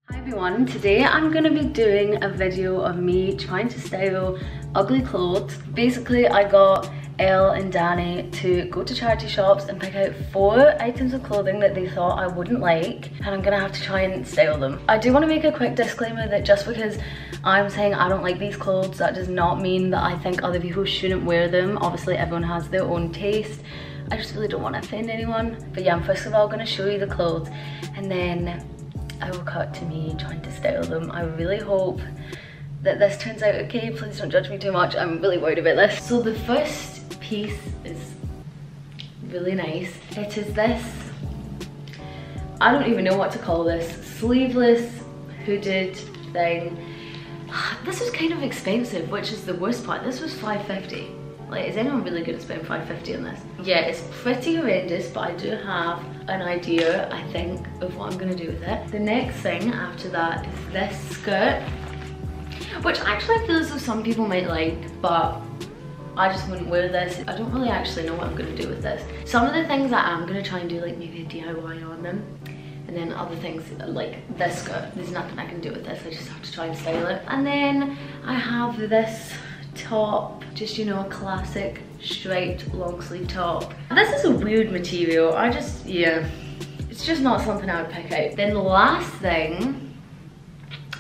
Hi everyone, today I'm going to be doing a video of me trying to style ugly clothes. Basically, I got Elle and Danny to go to charity shops and pick out 4 items of clothing that they thought I wouldn't like, and I'm gonna have to try and style them. I do want to make a quick disclaimer that just because I'm saying I don't like these clothes, that does not mean that I think other people shouldn't wear them. Obviously everyone has their own taste. I just really don't want to offend anyone. But yeah, I'm first of all going to show you the clothes and then I will cut to me trying to style them. I really hope that this turns out okay. Please don't judge me too much. I'm really worried about this. So the first piece is really nice. It is this, I don't even know what to call this, sleeveless hooded thing. This was kind of expensive, which is the worst part. This was $5.50. Like, is anyone really gonna spend $5.50 on this? Yeah, it's pretty horrendous, but I do have an idea, I think, of what I'm gonna do with it. The next thing after that is this skirt, which actually I feel as though some people might like, but I just wouldn't wear this. I don't really actually know what I'm gonna do with this. Some of the things that I'm gonna try and do, like maybe a DIY on them, and then other things like this skirt, there's nothing I can do with this. I just have to try and style it. And then I have this top, just, you know, a classic striped long sleeve top. This is a weird material. Yeah, it's just not something I would pick out. Then the last thing,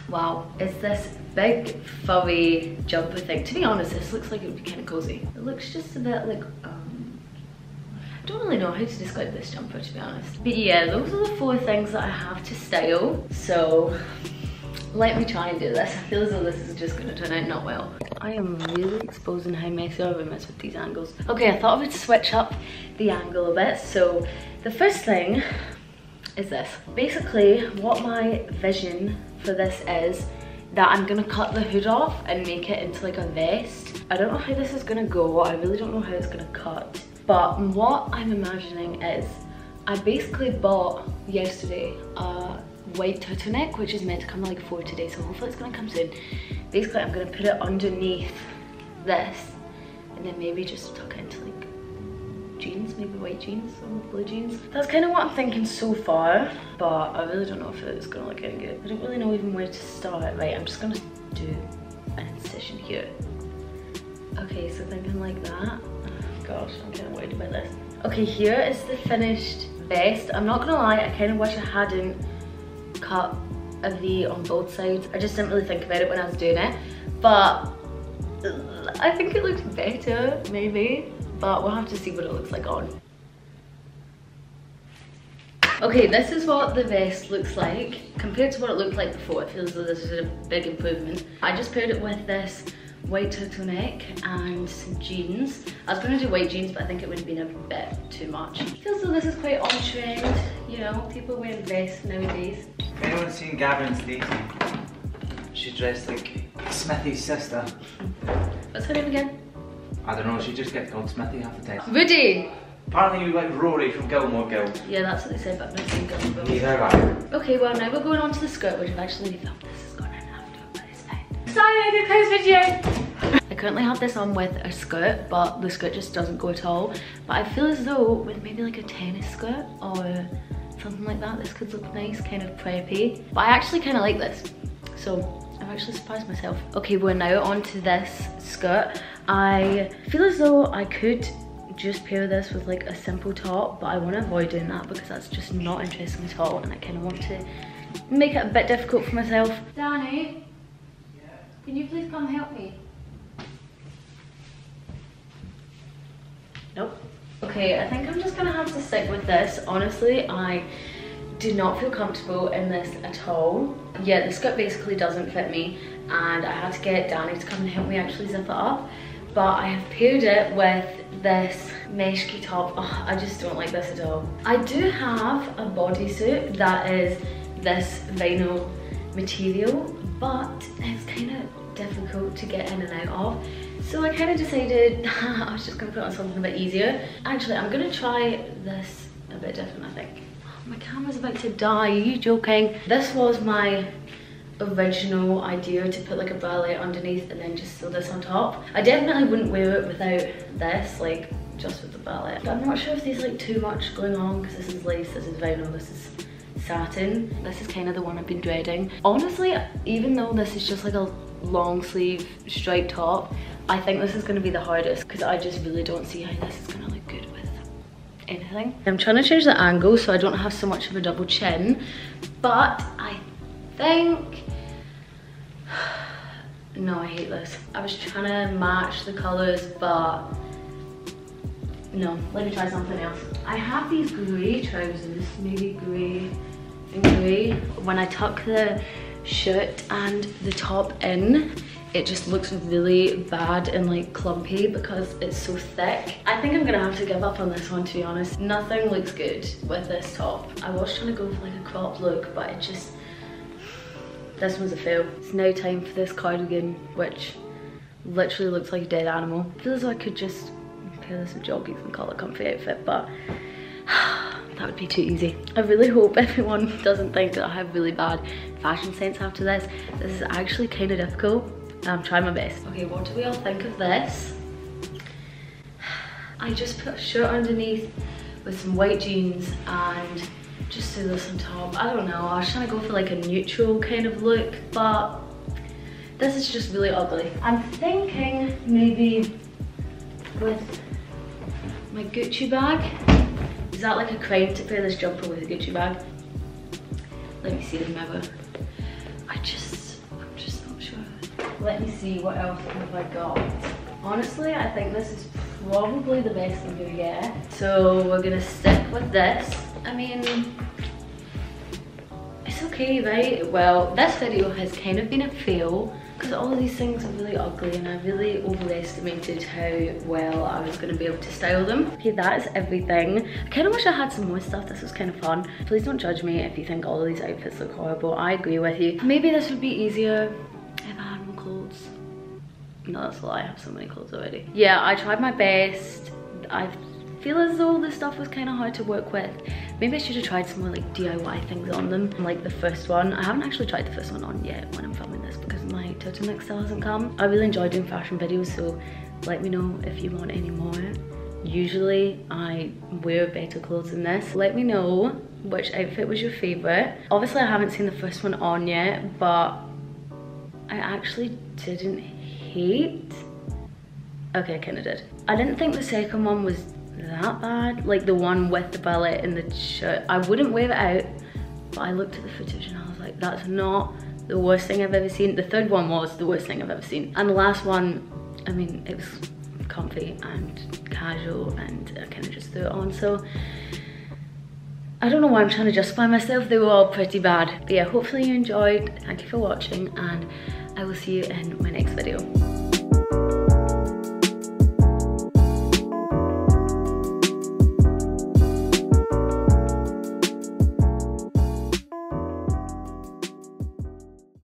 wow, is this big furry jumper thing. To be honest, this looks like it would be kind of cozy. It looks just a bit like, I don't really know how to describe this jumper, to be honest. But yeah, those are the 4 things that I have to style. So let me try and do this. I feel as though this is just gonna turn out not well. I am really exposing how messy our room is with these angles. Okay, I thought I would switch up the angle a bit. So the first thing is this. Basically, what my vision for this is that I'm gonna cut the hood off and make it into like a vest. I don't know how this is gonna go. I really don't know how it's gonna cut. But what I'm imagining is, I basically bought yesterday a white turtleneck, which is meant to come like 4 today, so hopefully it's gonna come soon. Basically, I'm gonna put it underneath this, and then maybe just tuck it into like jeans, maybe white jeans or blue jeans. That's kind of what I'm thinking so far, but I really don't know if it's gonna look any good. I don't really know even where to start. Right, I'm just gonna do an incision here. Okay, so thinking like that. Oh gosh, I'm kind of worried about this. Okay, here is the finished vest. I'm not gonna lie, I kind of wish I hadn't cut a V on both sides. I just didn't really think about it when I was doing it, but I think it looks better, maybe, but we'll have to see what it looks like on. Okay, this is what the vest looks like compared to what it looked like before. It feels as though this is a big improvement. I just paired it with this white turtleneck and some jeans. I was going to do white jeans, but I think it would have been a bit too much. It feels as though this is quite on trend, you know, people wearing vests nowadays. If anyone's seen Gavin and Stacey, she's dressed like Smithy's sister. What's her name again? I don't know, she just gets called Smithy half the time. Rudy! Apparently you like Rory from Gilmore Girls. Yeah, that's what they said, but I've never seen Gilmore Girls. Neither have I. Okay, well now we're going on to the skirt, which I've actually filmed. This is going in after, but it's fine. Sorry, I did post video! I currently have this on with a skirt, but the skirt just doesn't go at all. But I feel as though with maybe like a tennis skirt or something like that, this could look nice, kind of preppy. But I actually kind of like this, so I've actually surprised myself. Okay, we're now on to this skirt. I feel as though I could just pair this with like a simple top, but I want to avoid doing that because that's just not interesting at all, and I kind of want to make it a bit difficult for myself. Danny? Yeah? Can you please come help me? Nope. Okay, I think I'm just gonna have to stick with this. Honestly, I do not feel comfortable in this at all. Yeah, the skirt basically doesn't fit me, and I had to get Danny to come and help me actually zip it up. But I have paired it with this mesh key top. Oh, I just don't like this at all. I do have a bodysuit that is this vinyl material, but it's kind of difficult to get in and out of. So I kind of decided I was just gonna put on something a bit easier. Actually, I'm gonna try this a bit different, I think. Oh, my camera's about to die, are you joking? This was my original idea, to put like a bralette underneath and then just sew this on top. I definitely wouldn't wear it without this, like just with the bralette. I'm not sure if there's like too much going on because this is lace, this is vinyl, this is satin. This is kind of the one I've been dreading. Honestly, even though this is just like a long sleeve striped top, I think this is going to be the hardest because I just really don't see how this is going to look good with anything. I'm trying to change the angle so I don't have so much of a double chin, but I think... No, I hate this. I was trying to match the colours, but no, let me try something else. I have these grey trousers, maybe grey and grey. When I tuck the shirt and the top in, it just looks really bad and like clumpy because it's so thick. I think I'm gonna have to give up on this one, to be honest. Nothing looks good with this top. I was trying to go for like a cropped look, but it just, this one's a fail. It's now time for this cardigan, which literally looks like a dead animal. I feel as though I could just pair this with joggies and call it a comfy outfit, but that would be too easy. I really hope everyone doesn't think that I have really bad fashion sense after this. This is actually kind of difficult. I'm trying my best. Okay, what do we all think of this? I just put a shirt underneath with some white jeans and just threw this on top. I don't know, I was trying to go for like a neutral kind of look, but this is just really ugly. I'm thinking maybe with my Gucci bag. Is that like a crime to pair this jumper with a Gucci bag? Let me see the mirror. I'm just not sure. Let me see, what else have I got? Honestly, I think this is probably the best I'm gonna get. So we're gonna stick with this. I mean, it's okay, right? Well, this video has kind of been a fail because all of these things are really ugly and I really overestimated how well I was going to be able to style them. Okay, that is everything. I kind of wish I had some more stuff. This was kind of fun. Please don't judge me if you think all of these outfits look horrible. I agree with you. Maybe this would be easier if I had more clothes. No, that's a lie. I have so many clothes already. Yeah, I tried my best. I feel as though this stuff was kind of hard to work with. Maybe I should have tried some more like DIY things on them, like the first one. I haven't actually tried the first one on yet when I'm filming this because my turtleneck still hasn't come. I really enjoy doing fashion videos, so let me know if you want any more. Usually I wear better clothes than this. Let me know which outfit was your favorite. Obviously I haven't seen the first one on yet, but I actually didn't hate. Okay, I kind of did. I didn't think the second one was that bad, like the one with the ballet and the shirt. I wouldn't wear it out, but I looked at the footage and I was like, that's not the worst thing I've ever seen. The third one was the worst thing I've ever seen, and the last one, I mean, it was comfy and casual and I kind of just threw it on. So I don't know why I'm trying to justify myself. They were all pretty bad, but yeah, hopefully you enjoyed. Thank you for watching and I will see you in my next video.